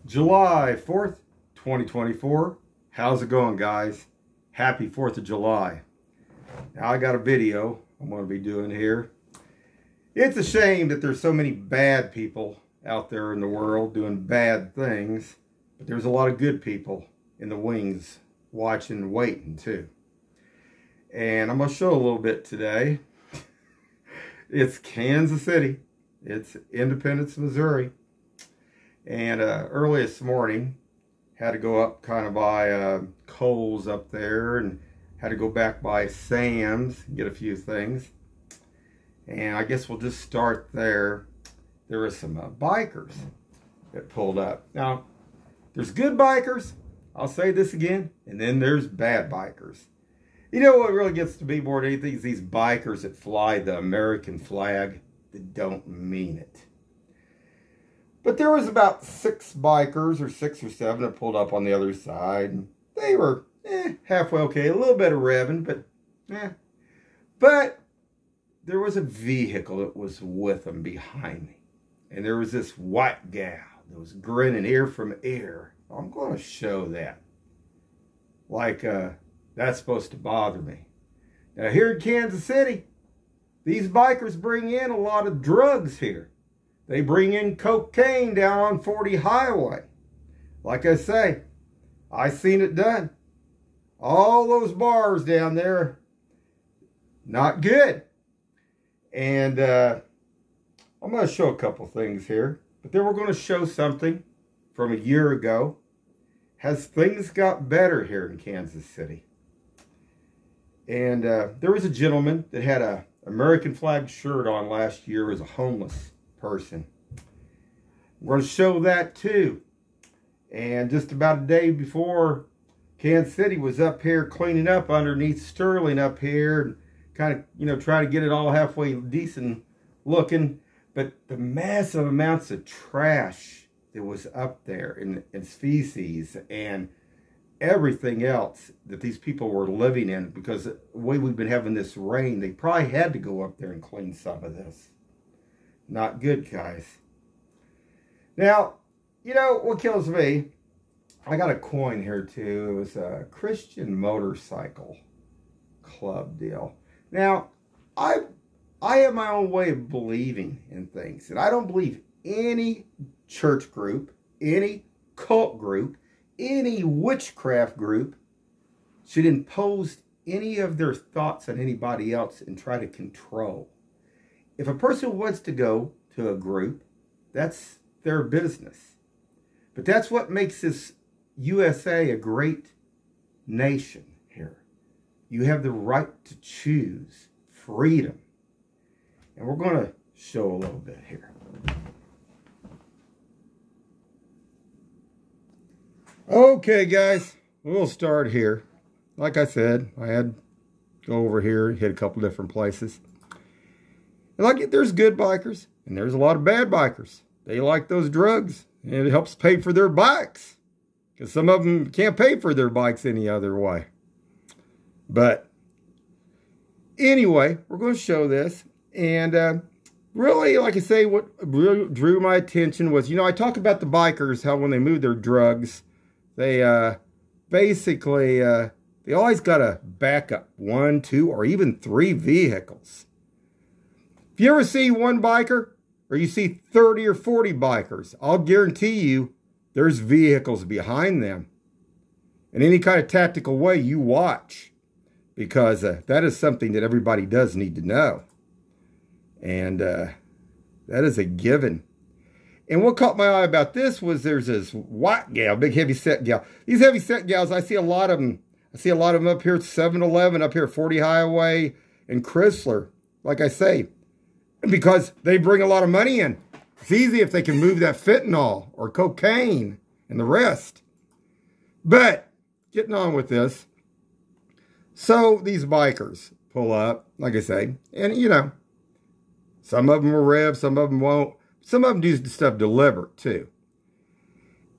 July 4th, 2024. How's it going, guys? Happy 4th of July. Now, I got a video I'm going to be doing here. It's a shame that there's so many bad people out there in the world doing bad things, but there's a lot of good people in the wings watching and waiting too. And I'm going to show a little bit today. It's Kansas City. It's Independence, Missouri. And early this morning, had to go up kind of by Kohl's up there, and had to go back by Sam's, get a few things. And I guess we'll just start there. There were some bikers that pulled up. Now, there's good bikers, I'll say this again, and then there's bad bikers. You know what really gets to be more than anything is these bikers that fly the American flag that don't mean it. But there was about 6 bikers, or 6 or 7, that pulled up on the other side. And they were halfway okay, a little bit of revving, but But there was a vehicle that was with them behind me. And there was this white gal that was grinning ear from ear. I'm going to show that. Like, that's supposed to bother me. Now, here in Kansas City, these bikers bring in a lot of drugs here. They bring in cocaine down on 40 highway. Like I say, I seen it done. All those bars down there, not good. And I'm going to show a couple things here. But then we're going to show something from a year ago. Has things got better here in Kansas City? And there was a gentleman that had a American flag shirt on last year as a homeless person. We're going to show that too. And just about a day before, Kansas City was up here cleaning up underneath Sterling up here, and kind of, trying to get it all halfway decent looking. But the massive amounts of trash that was up there, and feces and everything else that these people were living in, because the way we've been having this rain, they probably had to go up there and clean some of this. Not good, guys. Now, what kills me? I got a coin here too. It was a Christian motorcycle club deal. Now, I have my own way of believing in things, and I don't believe any church group, any cult group, any witchcraft group should impose any of their thoughts on anybody else and try to control. If a person wants to go to a group, that's their business. But that's what makes this USA a great nation here. You have the right to choose freedom. And we're going to show a little bit here. Okay, guys, we'll start here. Like I said, I had to go over here, hit a couple different places. And there's good bikers, and there's a lot of bad bikers. They like those drugs, and it helps pay for their bikes. Because some of them can't pay for their bikes any other way. But anyway, we're going to show this. And really, like I say, what really drew my attention was, I talk about the bikers, how when they move their drugs, they basically, they always got to back up 1, 2, or even 3 vehicles. If you ever see one biker, or you see 30 or 40 bikers, I'll guarantee you there's vehicles behind them. In any kind of tactical way, you watch. Because that is something that everybody does need to know. And that is a given. And what caught my eye about this was there's this white gal, big heavy set gal. These heavy set gals, I see a lot of them. I see a lot of them up here at 7-Eleven, up here at 40 Highway, and Chrysler. Like I say, because they bring a lot of money in. It's easy if they can move that fentanyl or cocaine and the rest. But getting on with this. So these bikers pull up, like I say, and some of them will rev, some of them won't. Some of them do stuff deliberate too.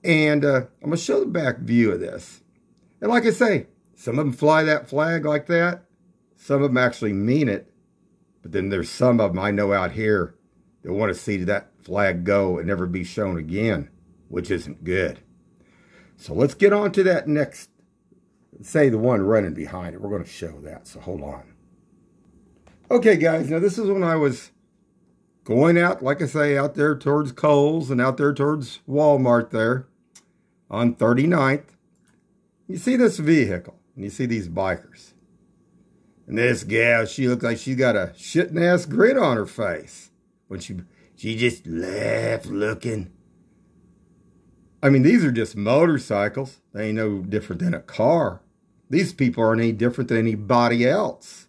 And I'm going to show the back view of this. And like I say, some of them fly that flag like that. Some of them actually mean it. But then there's some of them I know out here that want to see that flag go and never be shown again. which isn't good. So let's get on to that next, say the one running behind it. We're going to show that, so hold on. Okay, guys, now this is when I was going out, like I say, out there towards Kohl's and out there towards Walmart there on 39th. You see this vehicle, and you see these bikers. And this gal, she looks like she got a shitting-ass grin on her face. When she just laughed looking. I mean, these are just motorcycles. They ain't no different than a car. These people aren't any different than anybody else.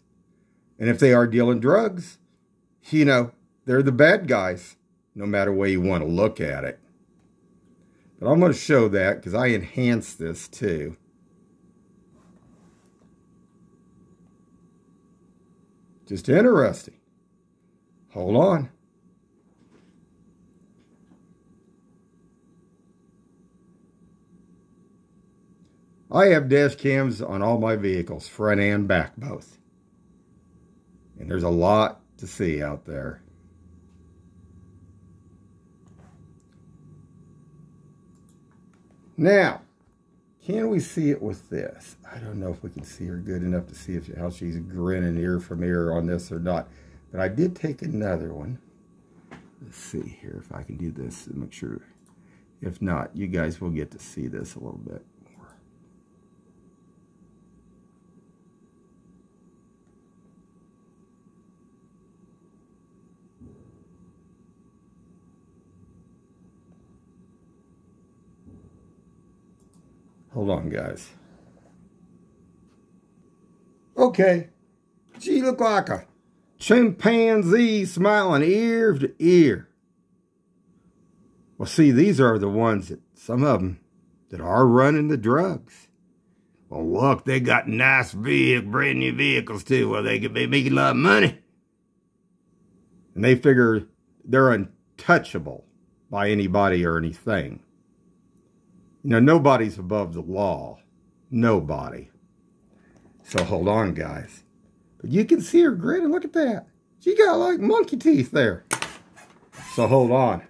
And if they are dealing drugs, you know, they're the bad guys, no matter way you want to look at it. But I'm going to show that because I enhanced this too. Just interesting. Hold on. I have dash cams on all my vehicles, front and back both. And there's a lot to see out there. Now, can we see it with this? I don't know if we can see her good enough to see how she's grinning ear from ear on this or not. But I did take another one. Let's see here if I can do this and make sure. If not, you guys will get to see this a little bit more. Hold on, guys. Okay. She looked like a chimpanzee smiling ear to ear. Well, see, these are the ones that, some of them, that are running the drugs. Well, look, they got nice brand new vehicles too. Well, they could be making a lot of money. And they figure they're untouchable by anybody or anything. You know, nobody's above the law. Nobody. So hold on, guys. But you can see her grinning. Look at that. She got like monkey teeth there. So hold on.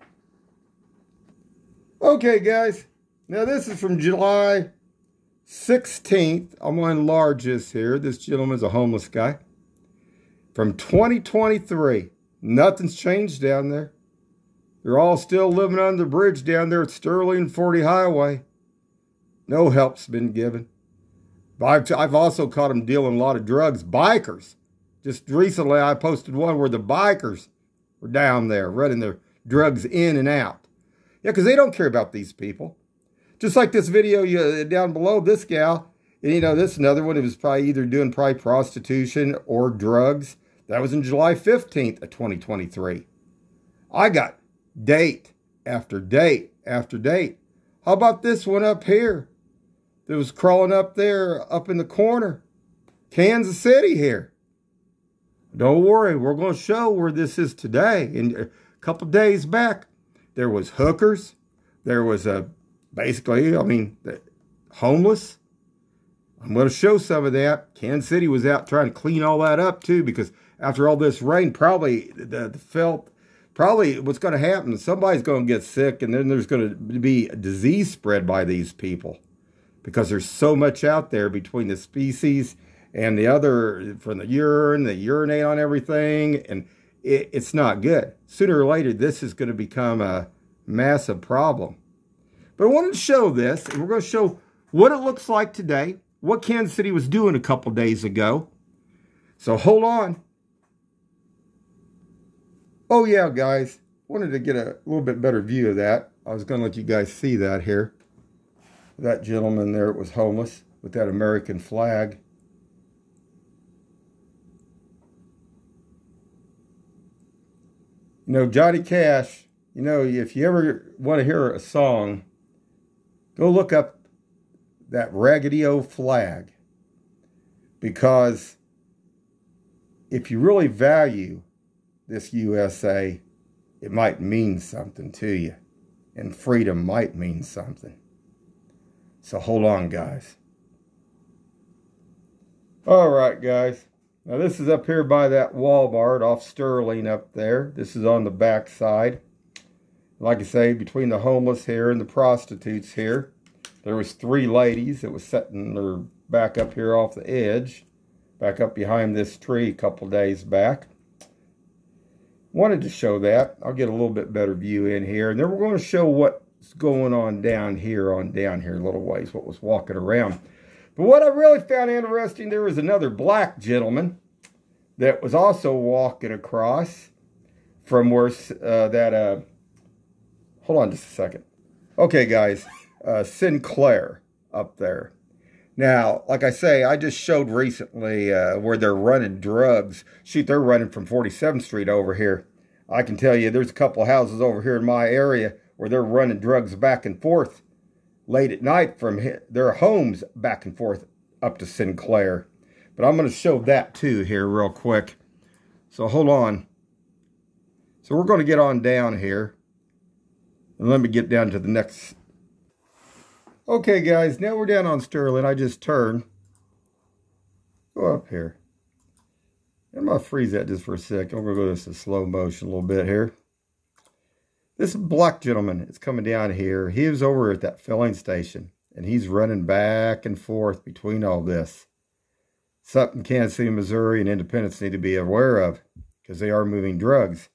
Okay, guys. Now this is from July 16th. I'm going to enlarge this here. This gentleman's a homeless guy. From 2023. Nothing's changed down there. They're all still living under the bridge down there at Sterling 40 Highway. No help's been given. I've also caught them dealing a lot of drugs. Bikers. Just recently I posted one where the bikers were down there running their drugs in and out. Yeah, because they don't care about these people. Just like this video down below, this gal, and you know, this another one, it was probably either doing prostitution or drugs. That was in July 15th of 2023. I got date after date after date. How about this one up here? That was crawling up there, up in the corner. Kansas City here. Don't worry, we're going to show where this is today. And a couple days back, there was hookers. There was basically, I mean, homeless. I'm going to show some of that. Kansas City was out trying to clean all that up too, because after all this rain, probably what's going to happen, somebody's going to get sick, and then there's going to be a disease spread by these people. Because there's so much out there between the species and the other, from the urine, they urinate on everything, and it's not good. Sooner or later, this is going to become a massive problem. But I wanted to show this, and we're going to show what it looks like today, what Kansas City was doing a couple days ago. So hold on. Oh yeah, guys, wanted to get a little bit better view of that. I was going to let you guys see that here. That gentleman there was homeless with that American flag. You know, Johnny Cash, you know, if you ever want to hear a song, go look up that Raggedy-O flag. Because if you really value this USA, it might mean something to you. And freedom might mean something. So hold on, guys. All right, guys. Now this is up here by that Walmart off Sterling up there. This is on the back side. Like I say, between the homeless here and the prostitutes here, there was 3 ladies that was setting their back up here off the edge, back up behind this tree a couple days back. Wanted to show that. I'll get a little bit better view in here. And then we're going to show what's going on down here a little ways, what was walking around. But what I really found interesting, there was another black gentleman that was also walking across from where hold on just a second. Okay, guys, Sinclair up there. Now, like I say, I just showed recently where they're running drugs. Shoot, they're running from 47th Street over here. I can tell you there's a couple of houses over here in my area where they're running drugs back and forth late at night from their homes back and forth up to Sinclair. But I'm going to show that too here real quick. So hold on. So we're going to get on down here. And let me get down to the next. Okay, guys, now we're down on Sterling. I just turned. Go up here. I'm going to freeze that just for a second. We're going to go to slow motion a little bit here. This black gentleman is coming down here. He was over at that filling station, and he's running back and forth between all this. Something Kansas City, Missouri, and Independence need to be aware of, because they are moving drugs.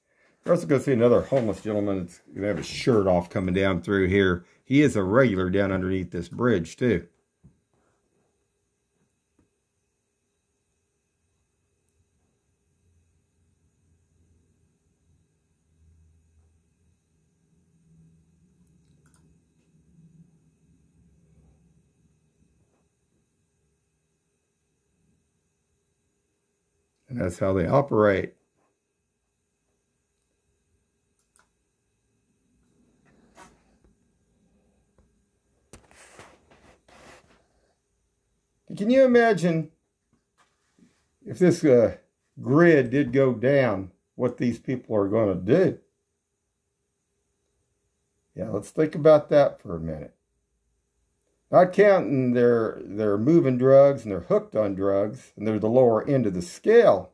We're also going to see another homeless gentleman that's going to have his shirt off coming down through here. He is a regular down underneath this bridge, too. And that's how they operate. Can you imagine if this grid did go down, what these people are going to do? Yeah, let's think about that for a minute. Not counting they're moving drugs and they're hooked on drugs and they're the lower end of the scale.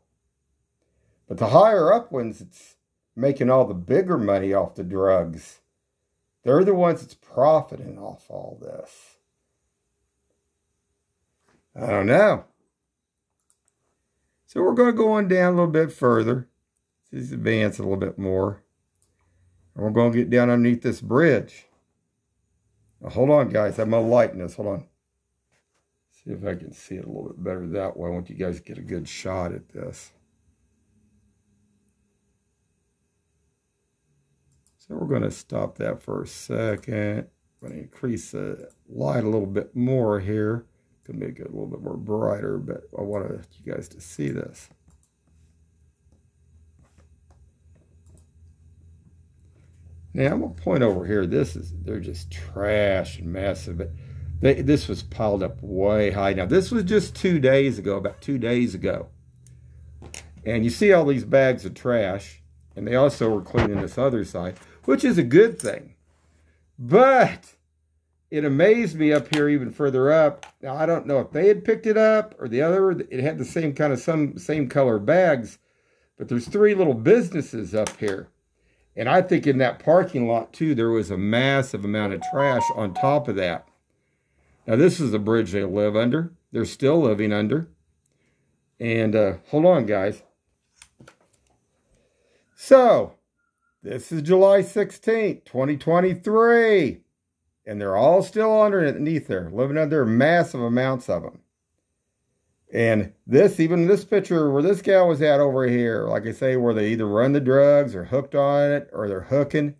But the higher up ones, it's making all the bigger money off the drugs. They're the ones that's profiting off all this. I don't know. So we're going to go on down a little bit further. Let's advance a little bit more. And we're going to get down underneath this bridge. Now, hold on, guys. I'm going to lighten this. Hold on. See if I can see it a little bit better that way. I want you guys to get a good shot at this. So we're going to stop that for a second. I'm going to increase the light a little bit more here. To make it a little bit more brighter, but I want you guys to see this. Now I'm gonna point over here. They're just trash and massive. This was piled up way high. Now this was just 2 days ago, about 2 days ago. And you see all these bags of trash, and they also were cleaning this other side, which is a good thing. But it amazed me up here even further up. Now, I don't know if they had picked it up or the other. It had the same kind of same color bags. But there's 3 little businesses up here. And I think in that parking lot, too, there was a massive amount of trash on top of that. Now, this is the bridge they live under. They're still living under. And hold on, guys. So, this is July 16th, 2023. And they're all still underneath there, living under massive amounts of them. And even this picture where this gal was at over here, like I say, where they either run the drugs or hooked on it or they're hooking.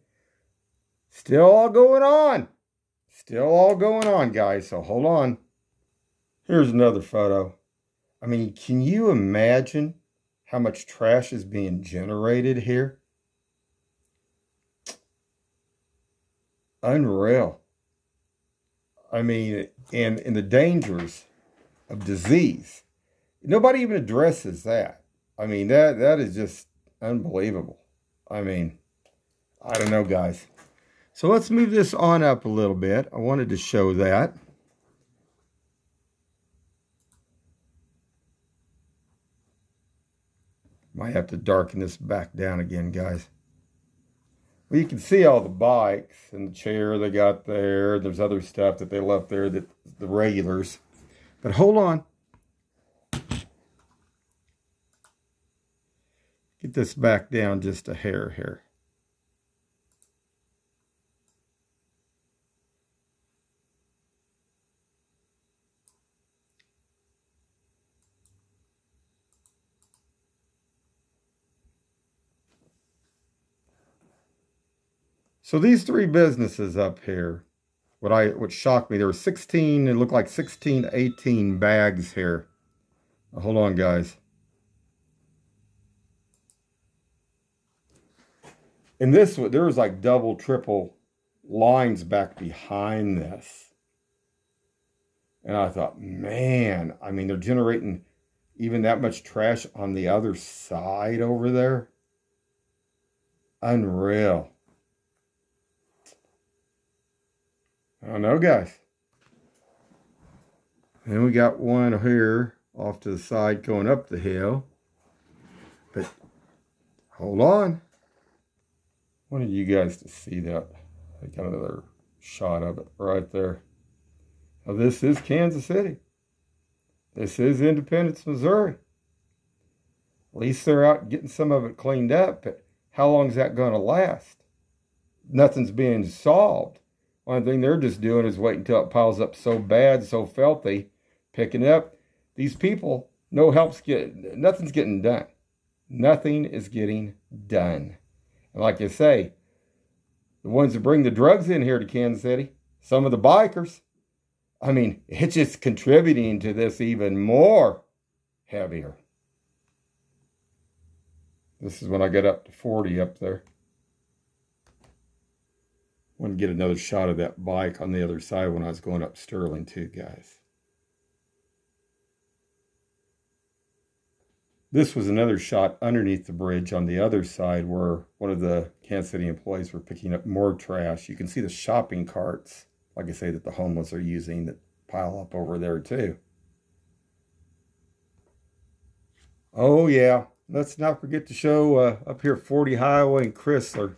Still all going on. Still all going on, guys. So hold on. Here's another photo. I mean, can you imagine how much trash is being generated here? Unreal. I mean, and the dangers of disease. Nobody even addresses that. I mean, that is just unbelievable. I mean, I don't know, guys. So let's move this on up a little bit. I wanted to show that. Might have to darken this back down again, guys. Well, you can see all the bikes and the chair they got there. There's other stuff that they left there, that the regulars. But hold on. Get this back down just a hair here. So these three businesses up here, what shocked me, there were 16, it looked like 16 to 18 bags here. Now, hold on, guys. And this, there was like double, triple lines back behind this. And I thought, man, I mean, they're generating even that much trash on the other side over there. Unreal. I don't know, guys. And we got one here off to the side going up the hill. But hold on. I wanted you guys to see that. I got another shot of it right there. Now this is Kansas City. This is Independence, Missouri. At least they're out getting some of it cleaned up, but how long is that going to last? Nothing's being solved. One thing they're just doing is waiting until it piles up so bad, so filthy, picking it up. These people, nothing's getting done. Nothing is getting done. And like I say, the ones that bring the drugs in here to Kansas City, some of the bikers, I mean, it's just contributing to this even more heavier. This is when I get up to 40 up there. I want to get another shot of that bike on the other side when I was going up Sterling too, guys. This was another shot underneath the bridge on the other side where one of the Kansas City employees were picking up more trash. You can see the shopping carts, like I say, that the homeless are using that pile up over there too. Oh yeah, let's not forget to show up here 40 Highway in Chrysler.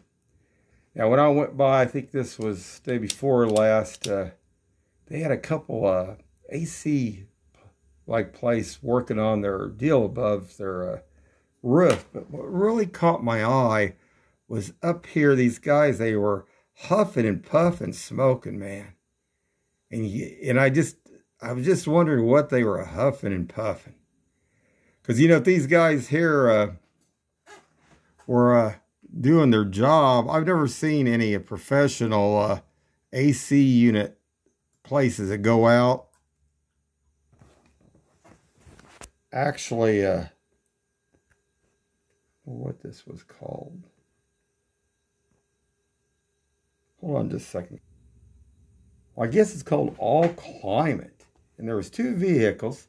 Now, when I went by, I think this was day before last, they had a couple AC-like place working on their deal above their roof. But what really caught my eye was up here, these guys, they were huffing and puffing, smoking, man. And I was just wondering what they were huffing and puffing. Because, you know, if these guys here were doing their job, I've never seen any professional AC unit places that go out. Actually, what this was called. Hold on just a second. Well, I guess it's called All Climate. And there was 2 vehicles.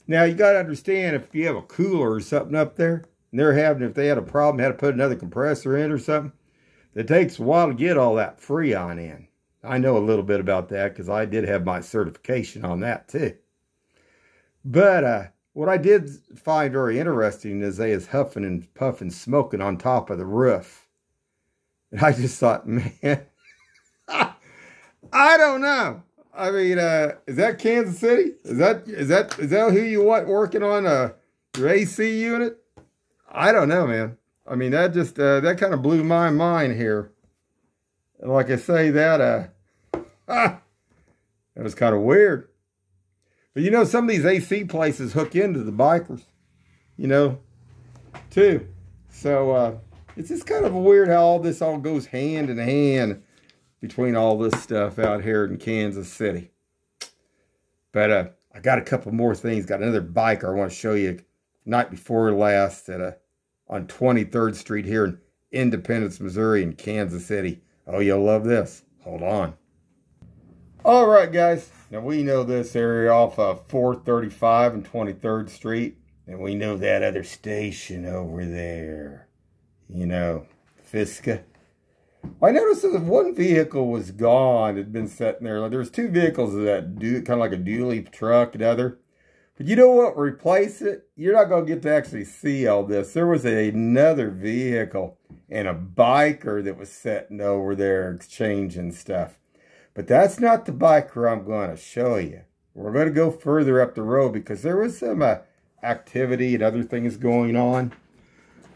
Now, you got to understand, if you have a cooler or something up there, and if they had a problem, had to put another compressor in or something, it takes a while to get all that Freon in. I know a little bit about that because I did have my certification on that too. But what I did find very interesting is they is huffing and puffing, smoking on top of the roof. And I just thought, man, I don't know. I mean, is that Kansas City? Is that who you want working on your AC unit? I don't know, man. I mean, that just that kind of blew my mind here. And like I say, that was kind of weird. But you know, some of these AC places hook into the bikers, you know, too. So it's just kind of weird how all this all goes hand in hand between all this stuff out here in Kansas City. But I got a couple more things. Got another biker I want to show you. Night before last at on 23rd Street here in Independence, Missouri in Kansas City. Oh, you'll love this. Hold on. All right, guys. Now, we know this area off of 435 and 23rd Street. And we know that other station over there. You know, Fiska. I noticed that one vehicle was gone. It had been sitting there. There was 2 vehicles of that, kind of like a dually truck and other. But you know what? Replace it. You're not going to get to actually see all this. There was another vehicle and a biker that was sitting over there exchanging stuff. But that's not the biker I'm going to show you. We're going to go further up the road because there was some activity and other things going on.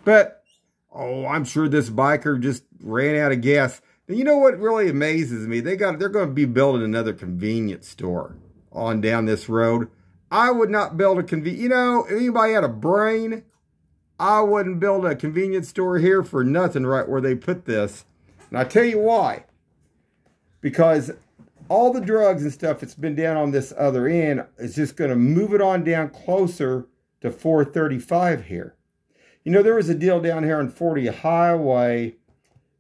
But, oh, I'm sure this biker just ran out of gas. And you know what really amazes me? They're going to be building another convenience store on down this road. I would not build a convenience. You know, if anybody had a brain, I wouldn't build a convenience store here for nothing right where they put this. And I tell you why. Because all the drugs and stuff that's been down on this other end is just going to move it on down closer to 435 here. You know, there was a deal down here on 40 Highway,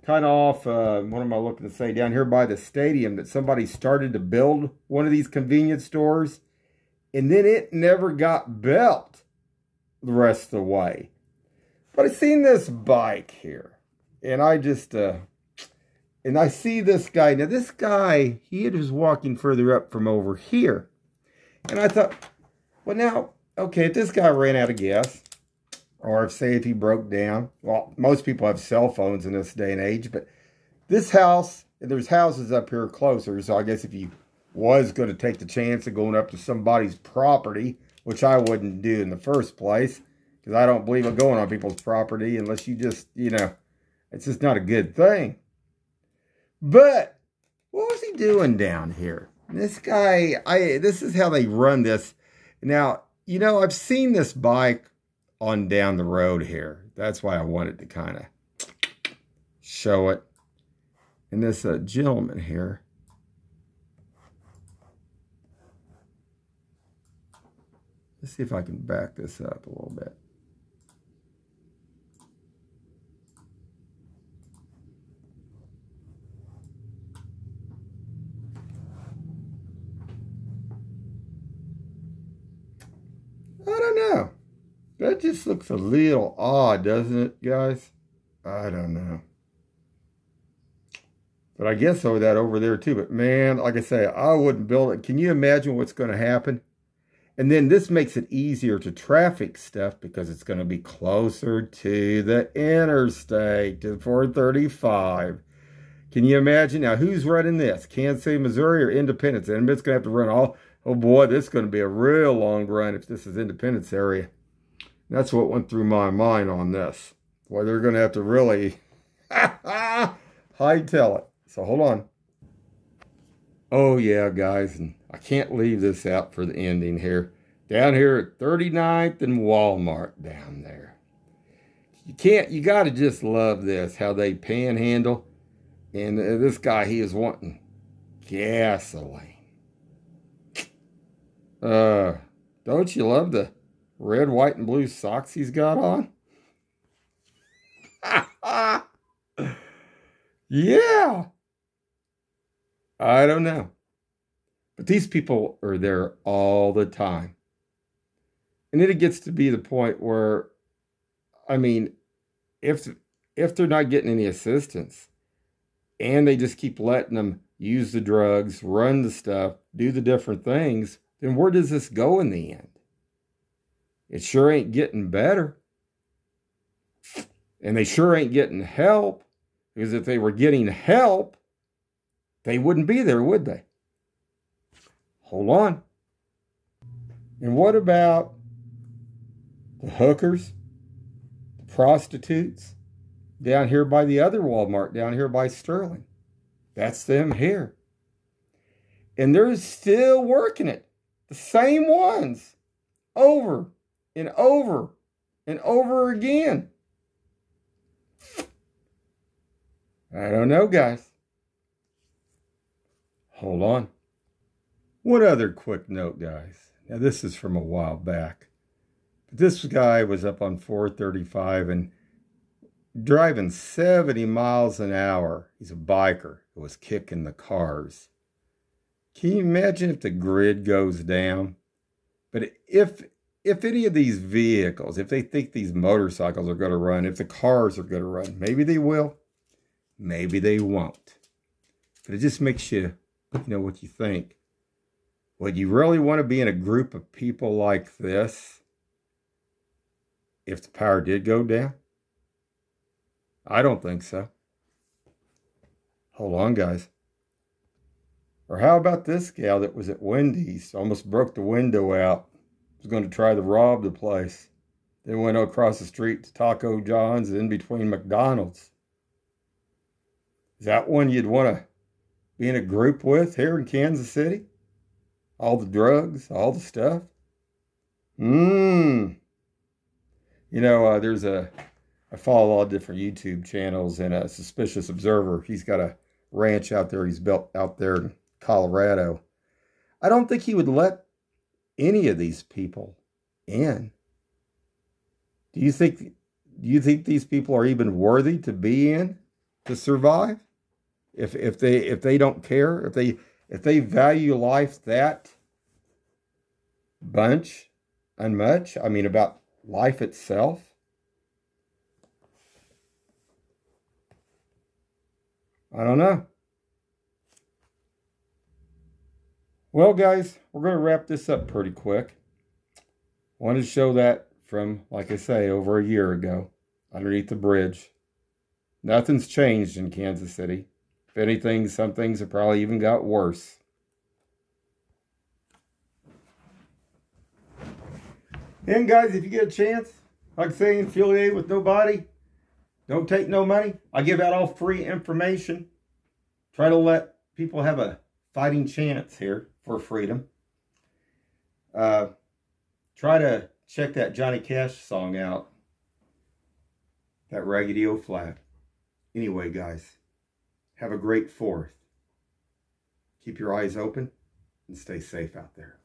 kind of off, what am I looking to say, down here by the stadium, that somebody started to build one of these convenience stores. And then it never got built the rest of the way. But I seen this bike here. And I just, and I see this guy. Now this guy, he was walking further up from over here. And I thought, well now, okay, if this guy ran out of gas, or if he broke down, well, most people have cell phones in this day and age, but this house, there's houses up here closer, so I guess if you was going to take the chance of going up to somebody's property, which I wouldn't do in the first place, because I don't believe in going on people's property unless you just, you know, it's just not a good thing. But what was he doing down here? This guy, this is how they run this. Now, you know, I've seen this bike on down the road here. That's why I wanted to kind of show it. And this gentleman here, let's see if I can back this up a little bit. I don't know. That just looks a little odd, doesn't it, guys? I don't know. But I guess over there too. But man, like I say, I wouldn't build it. Can you imagine what's going to happen? And then this makes it easier to traffic stuff because it's going to be closer to the interstate, to 435. Can you imagine? Now, who's running this? Kansas City, Missouri, or Independence? Independence's going to have to run all... Oh, boy, this is going to be a real long run if this is Independence area. That's what went through my mind on this. Boy, they're going to have to really hightail it. So, hold on. Oh, yeah, guys, and I can't leave this out for the ending here. Down here at 39th and Walmart down there. You got to just love this, how they panhandle. And this guy, he is wanting gasoline. Don't you love the red, white, and blue socks he's got on? Yeah. I don't know. But these people are there all the time. And then it gets to be the point where, I mean, if they're not getting any assistance and they just keep letting them use the drugs, run the stuff, do the different things, then where does this go in the end? It sure ain't getting better. And they sure ain't getting help, because if they were getting help, they wouldn't be there, would they? Hold on. And what about the hookers, the prostitutes, down here by the other Walmart, down here by Sterling? That's them here. And they're still working it. The same ones. Over and over and over again. I don't know, guys. Hold on. One other quick note, guys. Now, this is from a while back. But this guy was up on 435 and driving 70 miles an hour. He's a biker who was kicking the cars. Can you imagine if the grid goes down? But if any of these vehicles, if they think these motorcycles are going to run, if the cars are going to run, maybe they will, maybe they won't. But it just makes you know what you think. Would you really want to be in a group of people like this if the power did go down? I don't think so. Hold on, guys. Or how about this gal that was at Wendy's, almost broke the window out, was going to try to rob the place. Then went across the street to Taco John's in between McDonald's. Is that one you'd want to be in a group with here in Kansas City? All the drugs, all the stuff? You know, I follow a lot of different YouTube channels, and a Suspicious Observer, he's got a ranch out there he's built out there in Colorado. I don't think he would let any of these people in. Do you think these people are even worthy to be in to survive? If they don't care, if they value life that much, I mean about life itself. I don't know. Well, guys, we're going to wrap this up pretty quick. Wanted to show that from, like I say, over a year ago, underneath the bridge. Nothing's changed in Kansas City. If anything, some things have probably even got worse. And guys, if you get a chance, like I say, affiliate with nobody, don't take no money. I give out all free information. Try to let people have a fighting chance here for freedom. Try to check that Johnny Cash song out. That Raggedy O Flat. Anyway, guys, have a great 4th. Keep your eyes open and stay safe out there.